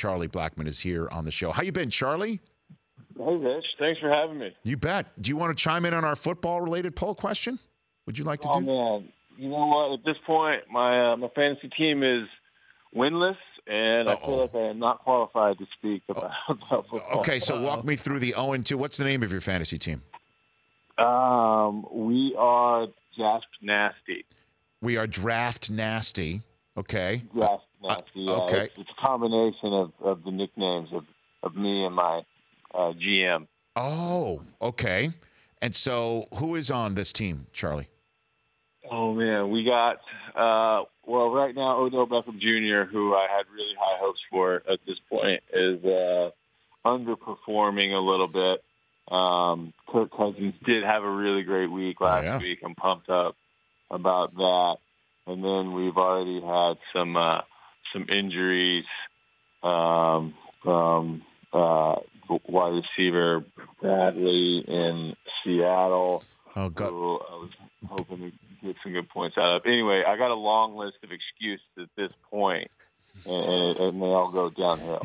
Charlie Blackmon is here on the show. How you been, Charlie? Hey, Rich. Thanks for having me. You bet. Do you want to chime in on our football-related poll question? Would you like to do? Oh, man. You know what? At this point, my fantasy team is winless, and I feel like I am not qualified to speak about football. Okay, so walk me through the 0-2. What's the name of your fantasy team? We are Draft Nasty. We are Draft Nasty. Okay. Draft Nasty, yeah. Okay. It's a combination of the nicknames of me and my GM. Oh, okay. And so who is on this team, Charlie? Oh, man. We got, right now, Odell Beckham Jr., who I had really high hopes for at this point, is underperforming a little bit. Kirk Cousins did have a really great week last week. I'm pumped up about that. And then we've already had some injuries from wide receiver Bradley in Seattle. Oh, God. Who I was hoping to get some good points out of. Anyway, I got a long list of excuses at this point, and they all go downhill.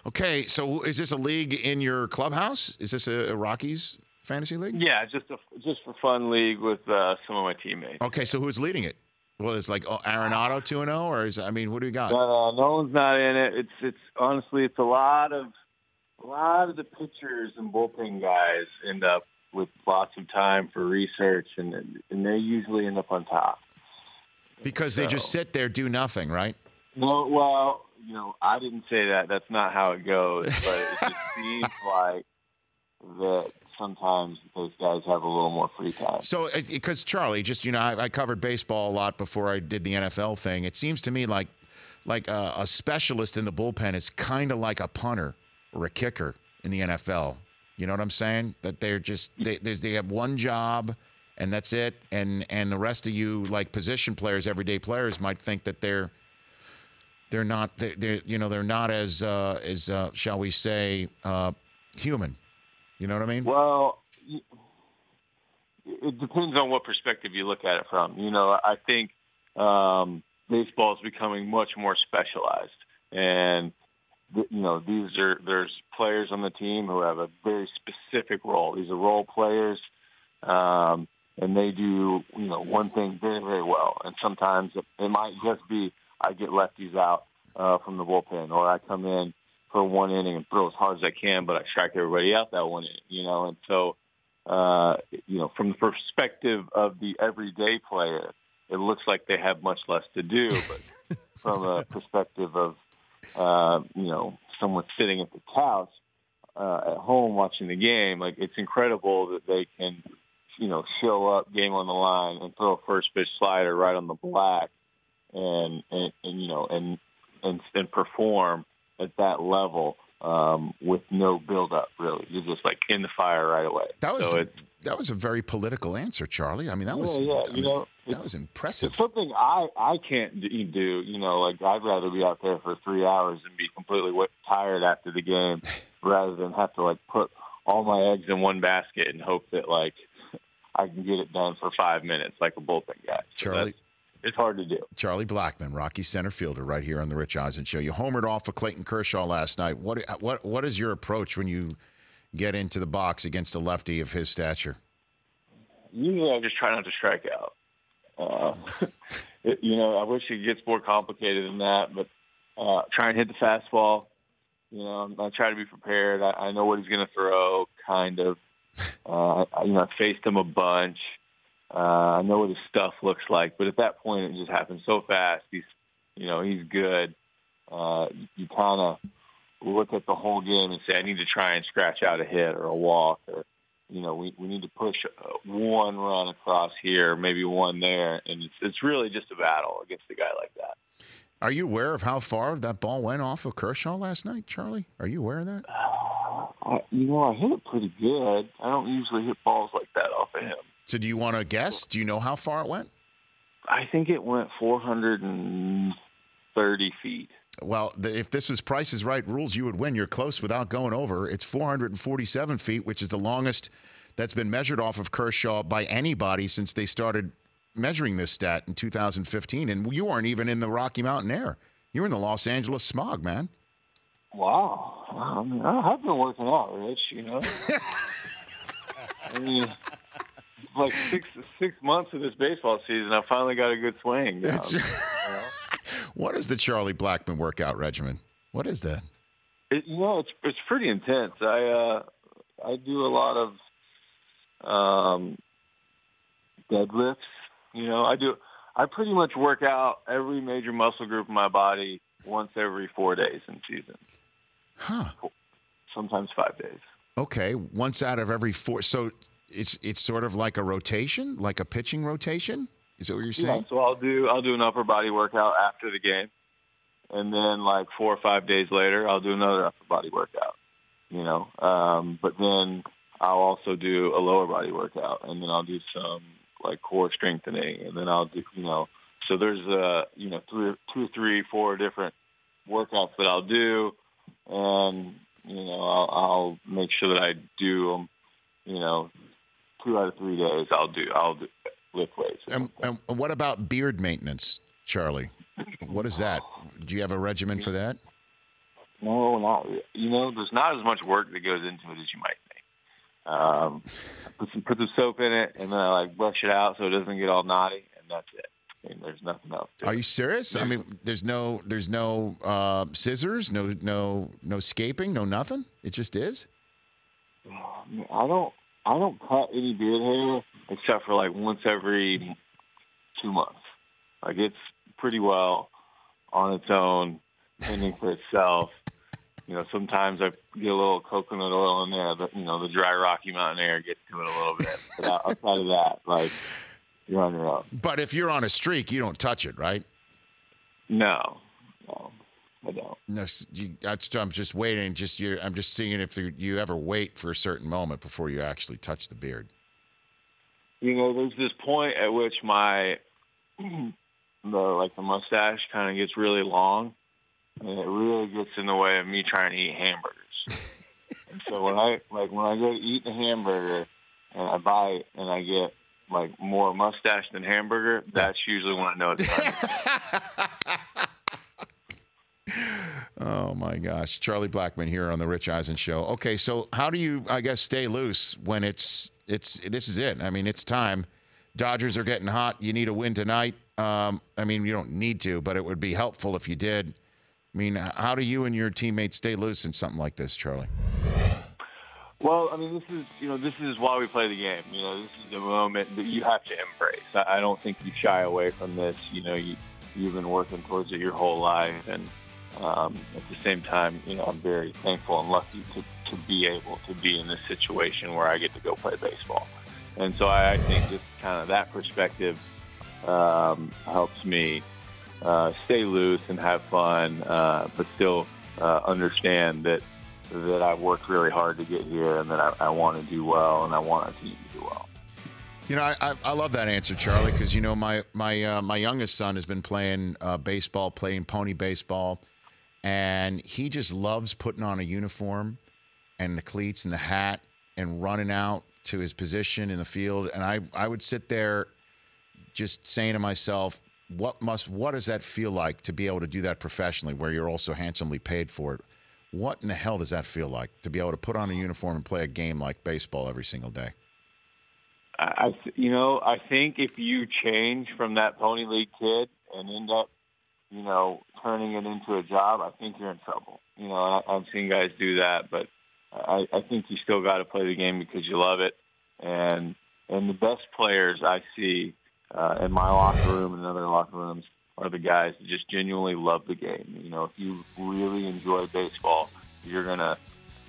Okay, so is this a league in your clubhouse? Is this a Rockies fantasy league? Yeah, just for fun league with some of my teammates. Okay, so who's leading it? Well, it's like Arenado 2-0, or what do we got? No one's not in it. It's honestly, it's a lot of the pitchers and bullpen guys end up with lots of time for research, and they usually end up on top. Because they just sit there, do nothing, right? No, well, I didn't say that. That's not how it goes. But it just seems like that sometimes those guys have a little more free time. So, because Charlie, just I covered baseball a lot before I did the NFL thing. It seems to me like a specialist in the bullpen is kind of like a punter or a kicker in the NFL. You know what I'm saying? That they're just they have one job and that's it. And the rest of you, like position players, everyday players, might think that they're not as shall we say human. You know what I mean? Well, it depends on what perspective you look at it from. I think baseball is becoming much more specialized, and there's players on the team who have a very specific role. These are role players, and they do one thing very, very well. And sometimes it might just be I get lefties out from the bullpen, or I come in for one inning and throw as hard as I can, but I strike everybody out that one inning, And so, from the perspective of the everyday player, it looks like they have much less to do. But from a perspective of, someone sitting at the couch at home watching the game, like it's incredible that they can, show up, game on the line, and throw a first pitch slider right on the black, and perform at that level with no build-up, really. You're just like in the fire right away. That was a very political answer, Charlie. I mean, that was that was impressive. It's something I can't do. I'd rather be out there for 3 hours and be completely tired after the game, rather than have to put all my eggs in one basket and hope that I can get it done for 5 minutes like a bullpen guy. Charlie. It's hard to do. Charlie Blackmon, Rockies center fielder, right here on the Rich Eisen Show. You homered off of Clayton Kershaw last night. What is your approach when you get into the box against a lefty of his stature? Usually, I just try not to strike out. I wish it gets more complicated than that, but try and hit the fastball. I try to be prepared. I know what he's going to throw, kind of. I faced him a bunch. I know what his stuff looks like, but at that point, it just happens so fast. He's good. You kind of look at the whole game and say, I need to try and scratch out a hit or a walk, or we need to push one run across here, maybe one there, and it's really just a battle against a guy like that. Are you aware of how far that ball went off of Kershaw last night, Charlie? Are you aware of that? I hit it pretty good. I don't usually hit balls like that off of him. So do you want to guess? Do you know how far it went? I think it went 430 feet. Well, if this was Price is Right rules, you would win. You're close without going over. It's 447 feet, which is the longest that's been measured off of Kershaw by anybody since they started measuring this stat in 2015. And you weren't even in the Rocky Mountain air. You were in the Los Angeles smog, man. Wow. I mean, I have been working out, Rich, you know. I mean, like 6 months of this baseball season, I finally got a good swing down. You know? What is the Charlie Blackmon workout regimen? What is that? It's pretty intense. I do a lot of deadlifts. You know, I pretty much work out every major muscle group in my body once every 4 days in season. Huh. Sometimes 5 days. Okay, once out of every 4. So it's sort of like a rotation, like a pitching rotation? Is that what you're saying? Yeah, so I'll do an upper body workout after the game. And then like 4 or 5 days later, I'll do another upper body workout, you know. But then I'll also do a lower body workout, and then I'll do some like core strengthening, and then I'll do, you know, so there's 2, 3, 4 different workouts that I'll do, and you know, I'll make sure that I do them, you know, 2 out of 3 days. I'll do lift weights. And what about beard maintenance, Charlie? What is that? Do you have a regimen for that? No, not really. You know, there's not as much work that goes into it as you might think. Put some soap in it, and then I like brush it out so it doesn't get all knotty, and that's it. I mean, there's nothing else. Are you serious? I mean, there's no scissors, no scaping, no nothing. It just is. I don't cut any beard hair except for like once every 2 months. Like it's pretty well on its own, tending for itself. You know, sometimes I get a little coconut oil in there, but, you know, the dry Rocky Mountain air gets to it a little bit. But outside of that, like, you're on your own. But if you're on a streak, you don't touch it, right? No, I don't. No, I'm just waiting. I'm just seeing if you ever wait for a certain moment before you actually touch the beard. You know, there's this point at which the mustache kind of gets really long, and it really gets in the way of me trying to eat hamburgers. And so when I go to eat the hamburger and I bite and I get like more mustache than hamburger, that's usually when I know it's time. Oh my gosh, Charlie Blackmon here on the Rich Eisen Show. Okay, so how do you, I guess, stay loose when this is it? I mean, it's time. Dodgers are getting hot. You need a win tonight. I mean, you don't need to, but it would be helpful if you did. I mean, how do you and your teammates stay loose in something like this, Charlie? Well, I mean, this is why we play the game. You know, this is the moment that you have to embrace. I don't think you shy away from this. You know, you've been working towards it your whole life, and at the same time, you know, I'm very thankful and lucky to be able to be in this situation where I get to go play baseball. And so I think just kind of that perspective helps me stay loose and have fun, but still understand that I've worked really hard to get here, and that I want to do well, and I want our team to do well. You know, I love that answer, Charlie, because, you know, my youngest son has been playing baseball, playing pony baseball, and he just loves putting on a uniform and the cleats and the hat and running out to his position in the field. And I would sit there just saying to myself, what does that feel like to be able to do that professionally, where you're also handsomely paid for it? What in the hell does that feel like to be able to put on a uniform and play a game like baseball every single day? I think if you change from that Pony League kid and end up, you know, turning it into a job, I think you're in trouble. You know, I've seen guys do that, but I think you still got to play the game because you love it. And the best players I see in my locker room and other locker rooms are the guys that just genuinely love the game. You know, if you really enjoy baseball, you're gonna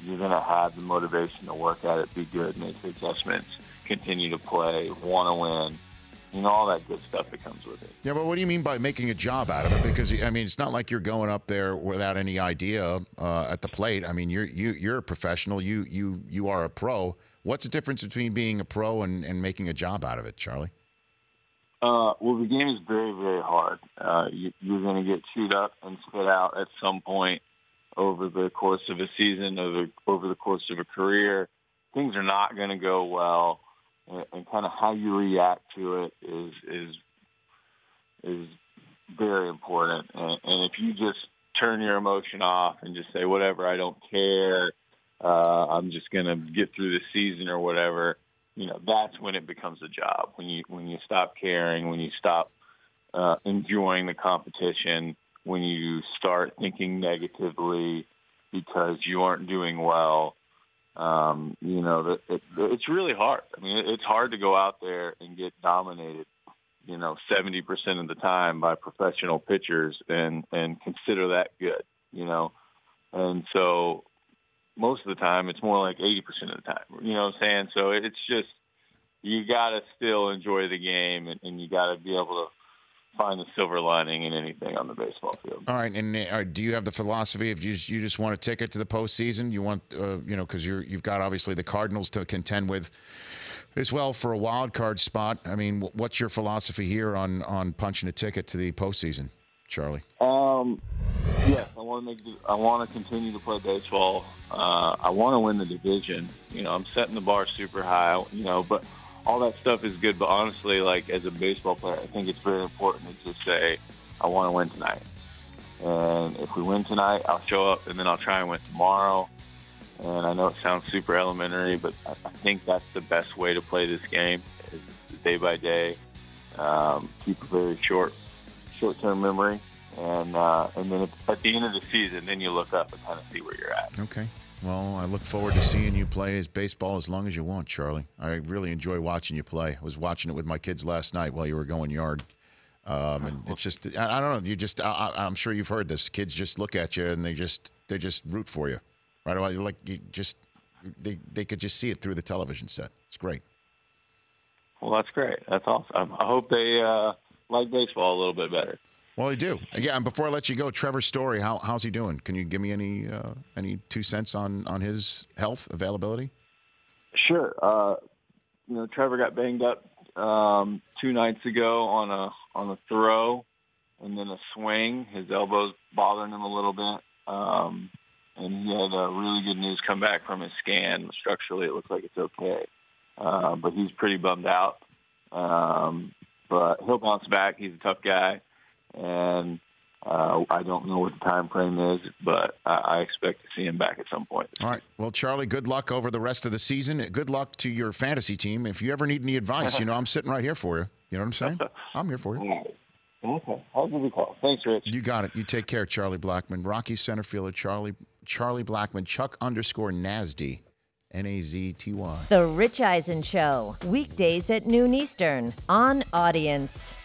have the motivation to work at it, be good, make the adjustments, continue to play, want to win. You know, all that good stuff that comes with it. Yeah, but what do you mean by making a job out of it? Because, I mean, it's not like you're going up there without any idea at the plate. I mean, you're a professional. You are a pro. What's the difference between being a pro and making a job out of it, Charlie? Well, the game is very, very hard. You're going to get chewed up and spit out at some point over the course of a season, over the course of a career. Things are not going to go well. And kind of how you react to it is very important. And if you just turn your emotion off and just say, whatever, I don't care, I'm just going to get through the season or whatever, that's when it becomes a job. When you stop caring, when you stop enjoying the competition, when you start thinking negatively because you aren't doing well, it's really hard. I mean, it's hard to go out there and get dominated, 70% of the time by professional pitchers and consider that good, And so most of the time it's more like 80% of the time, you know what I'm saying? So it's just, you got to still enjoy the game and you got to be able to find the silver lining in anything on the baseball field. All right, and do you have the philosophy of you just want a ticket to the postseason? You want, because you've got obviously the Cardinals to contend with as well for a wild card spot. I mean, what's your philosophy here on punching a ticket to the postseason, Charlie? Yes, I want to continue to play baseball. I want to win the division. I'm setting the bar super high. But all that stuff is good. But honestly, like as a baseball player, I think it's very important to just say, I want to win tonight. And if we win tonight, I'll show up, and then I'll try and win tomorrow. And I know it sounds super elementary, but I think that's the best way to play this game, is day by day. Keep a very short-term memory. And then at the end of the season, then you look up and kind of see where you're at. Okay. Well, I look forward to seeing you play baseball as long as you want, Charlie. I really enjoy watching you play. I was watching it with my kids last night while you were going yard. And it's just, I don't know. I'm sure you've heard this. Kids just look at you and they just root for you, right away. Like they could just see it through the television set. It's great. Well, that's great. That's awesome. I hope they like baseball a little bit better. Well, they do. Yeah, and before I let you go, Trevor Story, how's he doing? Can you give me any 2 cents on his health availability? Sure. Trevor got banged up 2 nights ago on a throw and then a swing. His elbow's bothering him a little bit, and he had really good news come back from his scan. Structurally, it looks like it's okay, but he's pretty bummed out. But he'll bounce back. He's a tough guy. And I don't know what the time frame is, but I expect to see him back at some point. All right. Well, Charlie, good luck over the rest of the season. Good luck to your fantasy team. If you ever need any advice, I'm sitting right here for you. You know what I'm saying? I'm here for you. Okay. I'll give you a call. Thanks, Rich. You got it. You take care, Charlie Blackmon. Rockies center fielder Charlie Blackmon, Chuck_Nasty, Nazty. The Rich Eisen Show, weekdays at noon Eastern on Audience.